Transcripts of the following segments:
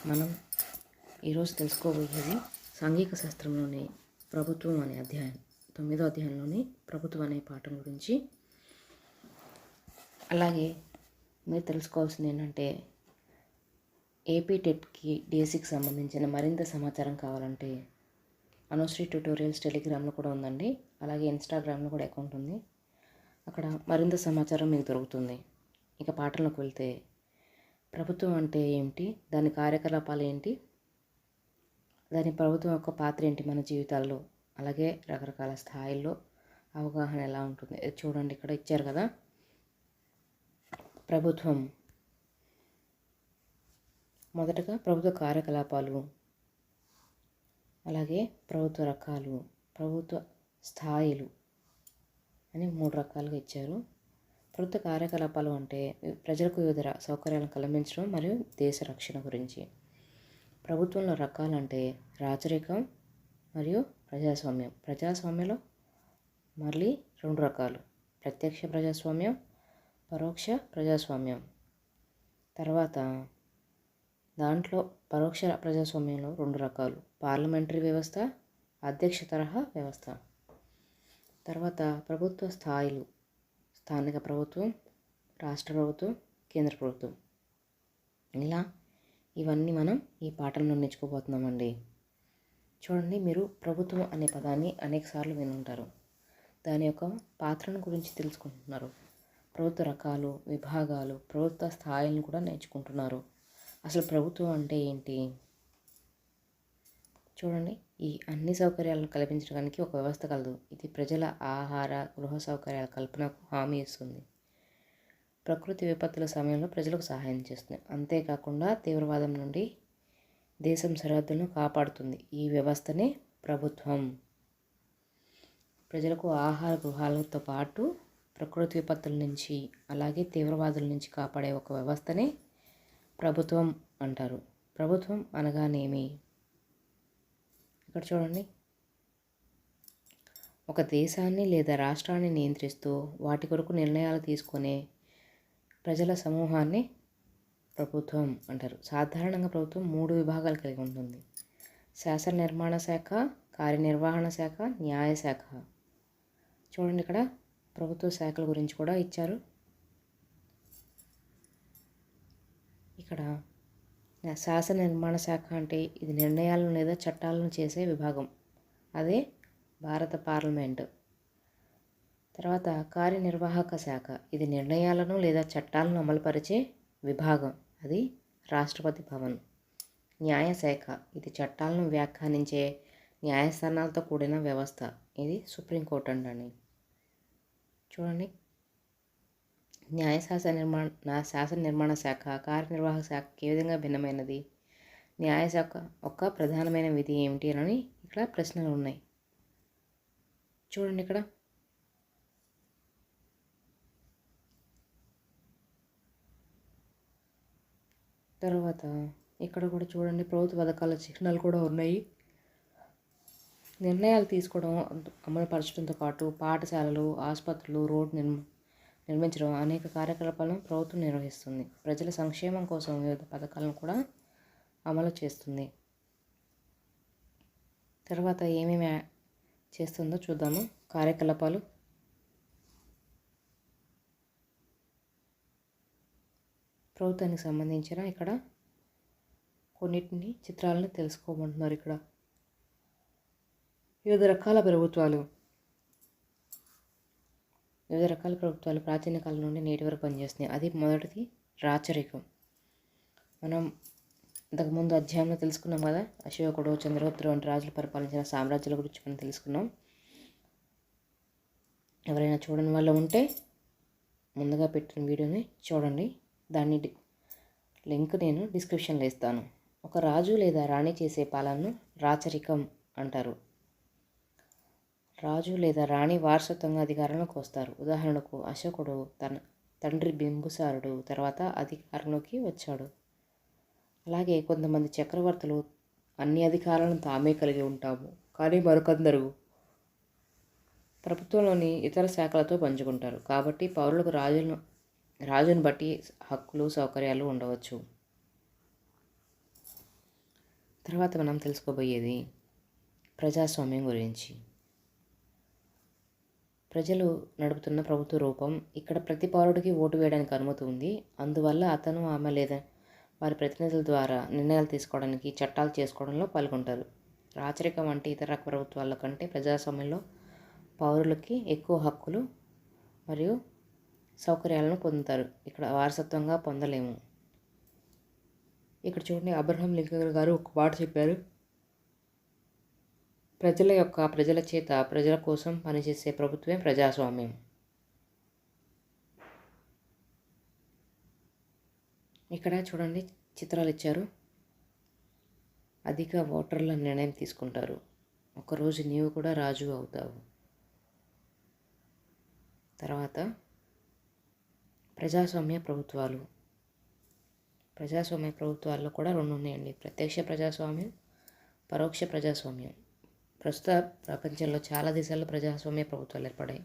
మనం ఈరోజు తెలుసుకోబోయేది సాంఘిక శాస్త్రంలోని ప్రభుత్వం అనే అధ్యాయం 9వ అధ్యాయంలోని ప్రభుత్వం అనే పాఠం గురించి. అలాగే మీరు తెలుసుకోవాల్సింది ఏంటంటే ఏపీ టెట్కి డిఎస్సికి సంబంధించిన మరింత సమాచారం కావాలంటే అనుశ్రీ ట్యూటోరియల్స్ టెలిగ్రామ్లో కూడా ఉందండి. అలాగే ఇన్స్టాగ్రామ్లో కూడా అకౌంట్ ఉంది. అక్కడ మరింత సమాచారం మీకు దొరుకుతుంది. ఇక పాఠంలోకి వెళ్తే ప్రభుత్వం అంటే ఏంటి, దాని కార్యకలాపాలు ఏంటి, దాని ప్రభుత్వం యొక్క పాత్ర ఏంటి మన జీవితాల్లో, అలాగే రకరకాల స్థాయిల్లో అవగాహన ఎలా ఉంటుంది చూడండి. ఇక్కడ ఇచ్చారు కదా, ప్రభుత్వం మొదటగా ప్రభుత్వ కార్యకలాపాలు, అలాగే ప్రభుత్వ రకాలు, ప్రభుత్వ స్థాయిలు అని 3 రకాలుగా ఇచ్చారు. ప్రభుత్వ కార్యకలాపాలు అంటే ప్రజలకు వివిధ సౌకర్యాలను కల్పించడం మరియు దేశ రక్షణ గురించి. ప్రభుత్వంలో రకాలంటే రాచరికం మరియు ప్రజాస్వామ్యం. ప్రజాస్వామ్యంలో మళ్ళీ 2 రకాలు, ప్రత్యక్ష ప్రజాస్వామ్యం, పరోక్ష ప్రజాస్వామ్యం. తర్వాత దాంట్లో పరోక్ష ప్రజాస్వామ్యంలో 2 రకాలు, పార్లమెంటరీ వ్యవస్థ, అధ్యక్ష తరహా వ్యవస్థ. తర్వాత ప్రభుత్వ స్థాయిలు, స్థానిక ప్రభుత్వం, రాష్ట్ర ప్రభుత్వం, కేంద్ర ప్రభుత్వం. ఇలా ఇవన్నీ మనం ఈ పాఠంలో నేర్చుకోబోతున్నామండి. చూడండి, మీరు ప్రభుత్వం అనే పదాన్ని అనేకసార్లు వినుంటారు. దాని యొక్క పాత్రను గురించి తెలుసుకుంటున్నారు. ప్రభుత్వ రకాలు, విభాగాలు, ప్రభుత్వ స్థాయిలను కూడా నేర్చుకుంటున్నారు. అసలు ప్రభుత్వం అంటే ఏంటి? చూడండి, ఈ అన్ని సౌకర్యాలను కల్పించడానికి ఒక వ్యవస్థ కలదు. ఇది ప్రజల ఆహార, గృహ సౌకర్యాల కల్పనకు హామీ ఇస్తుంది. ప్రకృతి విపత్తుల సమయంలో ప్రజలకు సహాయం చేస్తుంది. అంతేకాకుండా తీవ్రవాదం నుండి దేశం సరిహద్దులను కాపాడుతుంది. ఈ వ్యవస్థనే ప్రభుత్వం. ప్రజలకు ఆహార, గృహాలతో పాటు ప్రకృతి విపత్తుల నుంచి, అలాగే తీవ్రవాదుల నుంచి కాపాడే ఒక వ్యవస్థనే ప్రభుత్వం అంటారు. ప్రభుత్వం అనగానేమి? ఇక్కడ చూడండి, ఒక దేశాన్ని లేదా రాష్ట్రాన్ని నియంత్రిస్తూ వాటి కొరకు నిర్ణయాలు తీసుకునే ప్రజల సమూహాన్ని ప్రభుత్వం అంటారు. సాధారణంగా ప్రభుత్వం 3 విభాగాలు కలిగి ఉంటుంది: శాసన నిర్మాణ శాఖ, కార్యనిర్వహణ శాఖ, న్యాయశాఖ. చూడండి, ఇక్కడ ప్రభుత్వ శాఖల గురించి కూడా ఇచ్చారు. ఇక్కడ శాసన నిర్మాణ శాఖ అంటే ఇది నిర్ణయాలను లేదా చట్టాలను చేసే విభాగం, అదే భారత పార్లమెంటు. తర్వాత కార్యనిర్వాహక శాఖ, ఇది నిర్ణయాలను లేదా చట్టాలను అమలుపరిచే విభాగం, అది రాష్ట్రపతి భవన్. న్యాయశాఖ, ఇది చట్టాలను వ్యాఖ్యానించే న్యాయస్థానాలతో కూడిన వ్యవస్థ, ఇది సుప్రీంకోర్టు అండి. చూడండి, శాసన నిర్మాణ శాఖ కార్యనిర్వాహక శాఖకి ఏ విధంగా భిన్నమైనది? న్యాయశాఖ ఒక ప్రధానమైన విధి ఏమిటి అని ఇక్కడ ప్రశ్నలు ఉన్నాయి. చూడండి, ఇక్కడ తర్వాత ఇక్కడ కూడా చూడండి, ప్రభుత్వ పథకాల చిహ్నాలు కూడా ఉన్నాయి. నిర్ణయాలు తీసుకోవడం, అమలుపరచడంతో పాటు పాఠశాలలు, ఆసుపత్రులు, రోడ్డు నిర్మించడం అనేక కార్యకలాపాలను ప్రభుత్వం నిర్వహిస్తుంది. ప్రజల సంక్షేమం కోసం వివిధ పథకాలను కూడా అమలు చేస్తుంది. తర్వాత ఏమేమి చేస్తుందో చూద్దాము. కార్యకలాపాలు, ప్రభుత్వానికి సంబంధించిన ఇక్కడ కొన్నిటిని చిత్రాలను తెలుసుకోమంటున్నారు. ఇక్కడ వివిధ రకాల ప్రభుత్వాలు ప్రాచీన కాలం నుండి నేటి వరకు పనిచేస్తున్నాయి. అది మొదటిది రాచరికం. మనం ఇంతకుముందు అధ్యాయంలో తెలుసుకున్నాం కదా, అశోకుడు, చంద్రగుప్తుడు వంటి రాజులు పరిపాలించిన సామ్రాజ్యాల గురించి మనం తెలుసుకున్నాం. ఎవరైనా చూడని వాళ్ళు ఉంటే ముందుగా పెట్టిన వీడియోని చూడండి. దాని లింక్ నేను డిస్క్రిప్షన్లో ఇస్తాను. ఒక రాజు లేదా రాణి చేసే పాలనను రాచరికం అంటారు. రాజు లేదా రాణి వారసత్వంగా అధికారంలోకి వస్తారు. ఉదాహరణకు అశోకుడు తన తండ్రి బింబిసారుడు తర్వాత అధికారంలోకి వచ్చాడు. అలాగే కొంతమంది చక్రవర్తులు అన్ని అధికారాలను తామే కలిగి ఉంటాము, కానీ మరికొందరు ప్రభుత్వంలోని ఇతర శాఖలతో పంచుకుంటారు. కాబట్టి పౌరులకు రాజును బట్టి హక్కులు, సౌకర్యాలు ఉండవచ్చు. తర్వాత మనం తెలుసుకోబోయేది ప్రజాస్వామ్యం గురించి. ప్రజలు నడుపుతున్న ప్రభుత్వ రూపం. ఇక్కడ ప్రతి పౌరుడికి ఓటు వేయడానికి అనుమతి ఉంది. అందువల్ల అతను, ఆమె లేదా వారి ప్రతినిధుల ద్వారా నిర్ణయాలు తీసుకోవడానికి, చట్టాలు చేసుకోవడంలో పాల్గొంటారు. రాచరికం వంటి ఇతర ప్రభుత్వాల కంటే ప్రజాస్వామ్యంలో పౌరులకి ఎక్కువ హక్కులు మరియు సౌకర్యాలను పొందుతారు. ఇక్కడ వారసత్వంగా పొందలేము. ఇక్కడ చూడండి, అబ్రహం లింకన్ గారు ఒక మాట చెప్పారు. ప్రజల చేత ప్రజల కోసం పనిచేసే ప్రభుత్వమే ప్రజాస్వామ్యం. ఇక్కడ చూడండి, చిత్రాలు ఇచ్చారు. అధిక ఓటర్ల నిర్ణయం తీసుకుంటారు. ఒకరోజు నీవు కూడా రాజు అవుతావు. తర్వాత ప్రజాస్వామ్య ప్రభుత్వాలు. ప్రజాస్వామ్య ప్రభుత్వాల్లో కూడా రెండు ఉన్నాయండి. ప్రత్యక్ష ప్రజాస్వామ్యం, పరోక్ష ప్రజాస్వామ్యం. ప్రస్తుత ప్రపంచంలో చాలా దేశాల్లో ప్రజాస్వామ్య ప్రభుత్వాలు ఏర్పడాయి.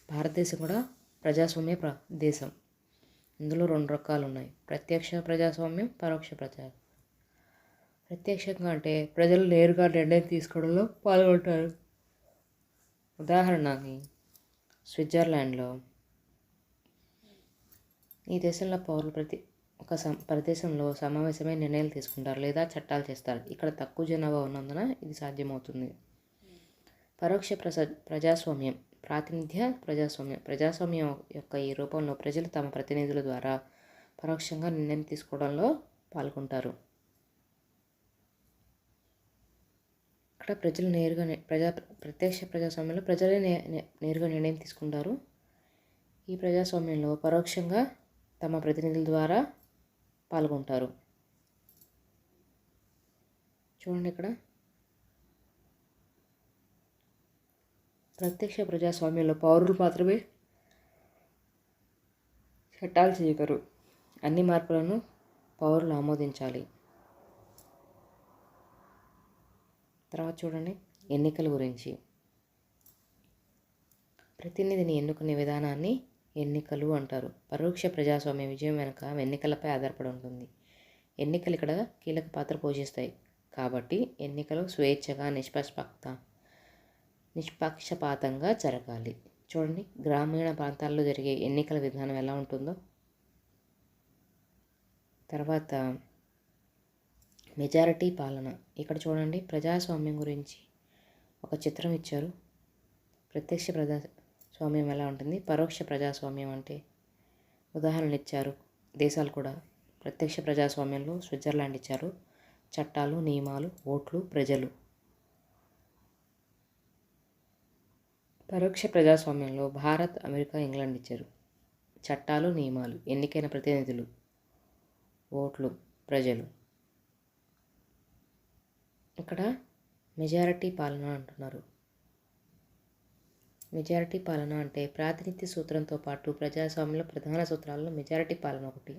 భారతదేశం కూడా ప్రజాస్వామ్య దేశం. ఇందులో రెండు రకాలు ఉన్నాయి: ప్రత్యక్ష ప్రజాస్వామ్యం, పరోక్ష ప్రత్యక్షంగా అంటే ప్రజలు నేరుగా నిర్ణయం తీసుకోవడంలో పాల్గొంటారు. ఉదాహరణకి స్విట్జర్లాండ్లో ఈ దేశంలో పౌరులు ఒక ప్రదేశంలో సమావేశమై నిర్ణయాలు తీసుకుంటారు లేదా చట్టాలు చేస్తారు. ఇక్కడ తక్కువ జనాభా ఉన్నందున ఇది సాధ్యమవుతుంది. పరోక్ష ప్రజాస్వామ్యం, ప్రాతినిధ్య ప్రజాస్వామ్యం. ప్రజాస్వామ్యం యొక్క ఈ రూపంలో ప్రజలు తమ ప్రతినిధుల ద్వారా పరోక్షంగా నిర్ణయం తీసుకోవడంలో పాల్గొంటారు. ఇక్కడ ప్రజలు నేరుగా ప్రత్యక్ష ప్రజాస్వామ్యంలో ప్రజలే నేరుగా నిర్ణయం తీసుకుంటారు. ఈ ప్రజాస్వామ్యంలో పరోక్షంగా తమ ప్రతినిధుల ద్వారా పాల్గొంటారు. చూడండి, ఇక్కడ ప్రత్యక్ష ప్రజాస్వామ్యంలో పౌరులు మాత్రమే చట్టాలు చేయగలరు. అన్ని మార్పులను పౌరులు ఆమోదించాలి. తర్వాత చూడండి, ఎన్నికల గురించి. ప్రతినిధిని ఎన్నుకునే విధానాన్ని ఎన్నికలు అంటారు. పరోక్ష ప్రజాస్వామ్య విజయం వెనుక ఎన్నికలపై ఆధారపడి ఉంటుంది. ఎన్నికలు ఇక్కడ కీలక పాత్ర పోషిస్తాయి. కాబట్టి ఎన్నికలు స్వేచ్ఛగా, నిష్పక్షపాతంగా జరగాలి. చూడండి, గ్రామీణ ప్రాంతాల్లో జరిగే ఎన్నికల విధానం ఎలా ఉంటుందో. తర్వాత మెజారిటీ పాలన. ఇక్కడ చూడండి, ప్రజాస్వామ్యం గురించి ఒక చిత్రం ఇచ్చారు. ప్రత్యక్ష ప్రజాస్వామ్యం ఎలా ఉంటుంది, పరోక్ష ప్రజాస్వామ్యం అంటే ఉదాహరణలు ఇచ్చారు. దేశాలు కూడా ప్రత్యక్ష ప్రజాస్వామ్యంలో స్విట్జర్లాండ్ ఇచ్చారు. చట్టాలు, నియమాలు, ఓట్లు, ప్రజలు. పరోక్ష ప్రజాస్వామ్యంలో భారత్, అమెరికా, ఇంగ్లాండ్ ఇచ్చారు. చట్టాలు, నియమాలు, ఎన్నికైన ప్రతినిధులు, ఓట్లు, ప్రజలు. ఇక్కడ మెజారిటీ పాలన అంటున్నారు. మెజారిటీ పాలన అంటే ప్రాతినిధ్య సూత్రంతో పాటు ప్రజాస్వామ్యంలో ప్రధాన సూత్రాల్లో మెజారిటీ పాలన ఒకటి.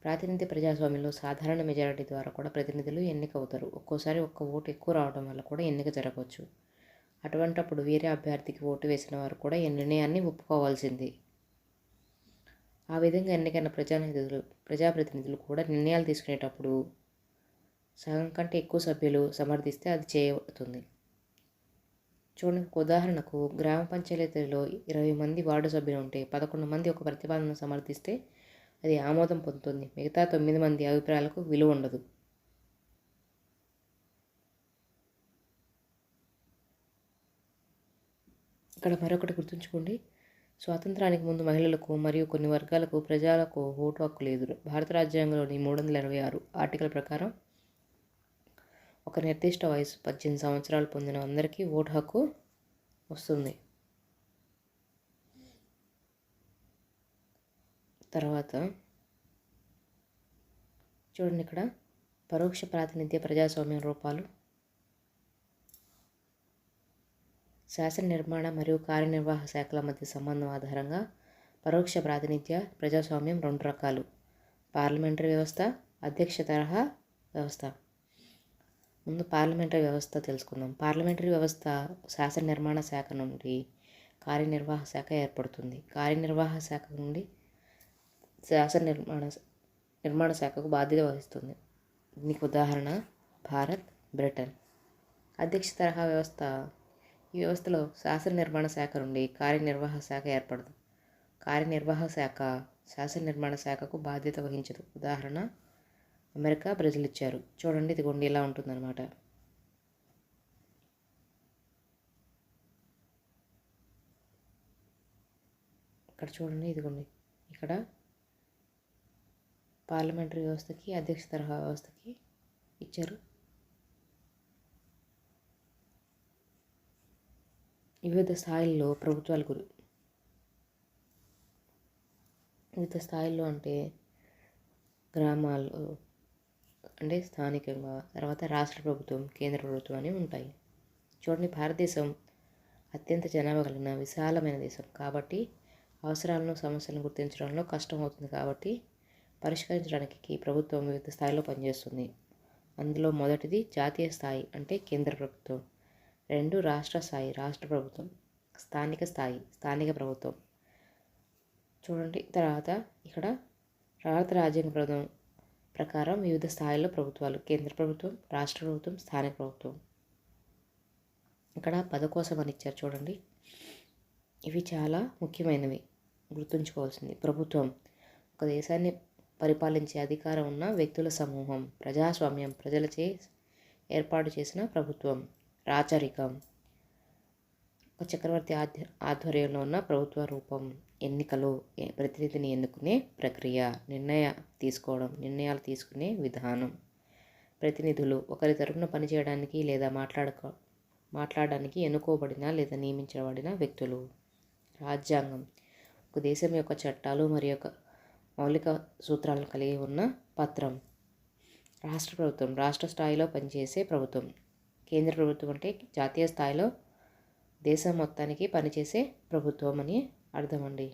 ప్రాతినిధ్య ప్రజాస్వామ్యంలో సాధారణ మెజారిటీ ద్వారా కూడా ప్రతినిధులు ఎన్నికవుతారు. ఒక్కోసారి ఒక్క ఓటు ఎక్కువ రావడం వల్ల కూడా ఎన్నిక జరగవచ్చు. అటువంటప్పుడు వేరే అభ్యర్థికి ఓటు వేసిన వారు కూడా ఈ నిర్ణయాన్ని ఒప్పుకోవాల్సిందే. ఆ విధంగా ఎన్నికైన ప్రజాప్రతినిధులు కూడా నిర్ణయాలు తీసుకునేటప్పుడు సగం కంటే ఎక్కువ సభ్యులు సమర్థిస్తే అది చేయబడుతుంది. చూడండి, ఉదాహరణకు గ్రామ పంచాయతీలో 20 మంది వార్డు సభ్యులు ఉంటే 11 మంది ఒక ప్రతిపాదనను సమర్థిస్తే అది ఆమోదం పొందుతుంది. మిగతా 9 మంది అభిప్రాయాలకు విలువ ఉండదు. ఇక్కడ మరొకటి గుర్తుంచుకోండి, స్వాతంత్రానికి ముందు మహిళలకు మరియు కొన్ని వర్గాలకు ప్రజలకు ఓటు హక్కు లేదు. భారత రాజ్యాంగంలోని 326 ఆర్టికల్ ప్రకారం ఒక నిర్దిష్ట వయసు 18 సంవత్సరాలు పొందిన అందరికీ ఓటు హక్కు వస్తుంది. తర్వాత చూడండి, ఇక్కడ పరోక్ష ప్రాతినిధ్య ప్రజాస్వామ్యం రూపాలు. శాసన నిర్మాణ మరియు కార్యనిర్వాహక శాఖల మధ్య సంబంధం ఆధారంగా పరోక్ష ప్రాతినిధ్య ప్రజాస్వామ్యం రెండు రకాలు: పార్లమెంటరీ వ్యవస్థ, అధ్యక్ష తరహా వ్యవస్థ. ముందు పార్లమెంటరీ వ్యవస్థ తెలుసుకుందాం. పార్లమెంటరీ వ్యవస్థ శాసన నిర్మాణ శాఖ నుండి కార్యనిర్వాహక శాఖ ఏర్పడుతుంది. కార్యనిర్వాహక శాఖ నుండి శాసన నిర్మాణ శాఖకు బాధ్యత వహిస్తుంది. దీనికి ఉదాహరణ భారత్, బ్రిటన్. అధ్యక్ష తరహా వ్యవస్థ. ఈ వ్యవస్థలో శాసన నిర్మాణ శాఖ నుండి కార్యనిర్వాహక శాఖ ఏర్పడదు. కార్యనిర్వాహక శాఖ శాసన నిర్మాణ శాఖకు బాధ్యత వహించదు. ఉదాహరణ అమెరికా, బ్రెజిల్ ఇచ్చారు. చూడండి, ఇదిగోండి ఇలా ఉంటుందన్నమాట. ఇక్కడ చూడండి, ఇదిగోండి ఇక్కడ పార్లమెంటరీ వ్యవస్థకి అధ్యక్ష తరహా వ్యవస్థకి ఇచ్చారు. వివిధ స్థాయిల్లో ప్రభుత్వాల వివిధ స్థాయిల్లో అంటే గ్రామాలు అంటే స్థానికంగా, తర్వాత రాష్ట్ర ప్రభుత్వం, కేంద్ర ప్రభుత్వం అని ఉంటాయి. చూడండి, భారతదేశం అత్యంత జనాభా కలిగిన విశాలమైన దేశం కాబట్టి అవసరాలను, సమస్యలను గుర్తించడంలో కష్టం అవుతుంది. కాబట్టి పరిష్కరించడానికి ప్రభుత్వం వివిధ స్థాయిలో పనిచేస్తుంది. అందులో మొదటిది జాతీయ స్థాయి అంటే కేంద్ర ప్రభుత్వం. 2 రాష్ట్ర స్థాయి రాష్ట్ర ప్రభుత్వం. స్థానిక స్థాయి స్థానిక ప్రభుత్వం. చూడండి, తర్వాత ఇక్కడ భారత రాజ్యాంగ ప్రభుత్వం ప్రకారం వివిధ స్థాయిల్లో ప్రభుత్వాలు: కేంద్ర ప్రభుత్వం, రాష్ట్ర ప్రభుత్వం, స్థానిక ప్రభుత్వం. ఇక్కడ పదకోశం అని ఇచ్చారు చూడండి. ఇవి చాలా ముఖ్యమైనవి, గుర్తుంచుకోవాల్సింది. ప్రభుత్వం ఒక దేశాన్ని పరిపాలించే అధికారం ఉన్న వ్యక్తుల సమూహం. ప్రజాస్వామ్యం ప్రజలచే ఏర్పాటు చేసిన ప్రభుత్వం. రాచరికం ఒక చక్రవర్తి ఆధ్వర్యంలో ఉన్న ప్రభుత్వ రూపం. ఎన్నికలు ప్రతినిధిని ఎన్నుకునే ప్రక్రియ. నిర్ణయాలు తీసుకునే విధానం. ప్రతినిధులు ఒకరి తరపున పనిచేయడానికి లేదా మాట్లాడడానికి ఎన్నుకోబడిన లేదా నియమించబడిన వ్యక్తులు. రాజ్యాంగం ఒక దేశం యొక్క చట్టాలు మరియు మౌలిక సూత్రాలను కలిగి ఉన్న పత్రం. రాష్ట్ర ప్రభుత్వం రాష్ట్ర స్థాయిలో పనిచేసే ప్రభుత్వం. కేంద్ర ప్రభుత్వం అంటే జాతీయ స్థాయిలో దేశం మొత్తానికి పనిచేసే ప్రభుత్వం అని అర్థం అండి.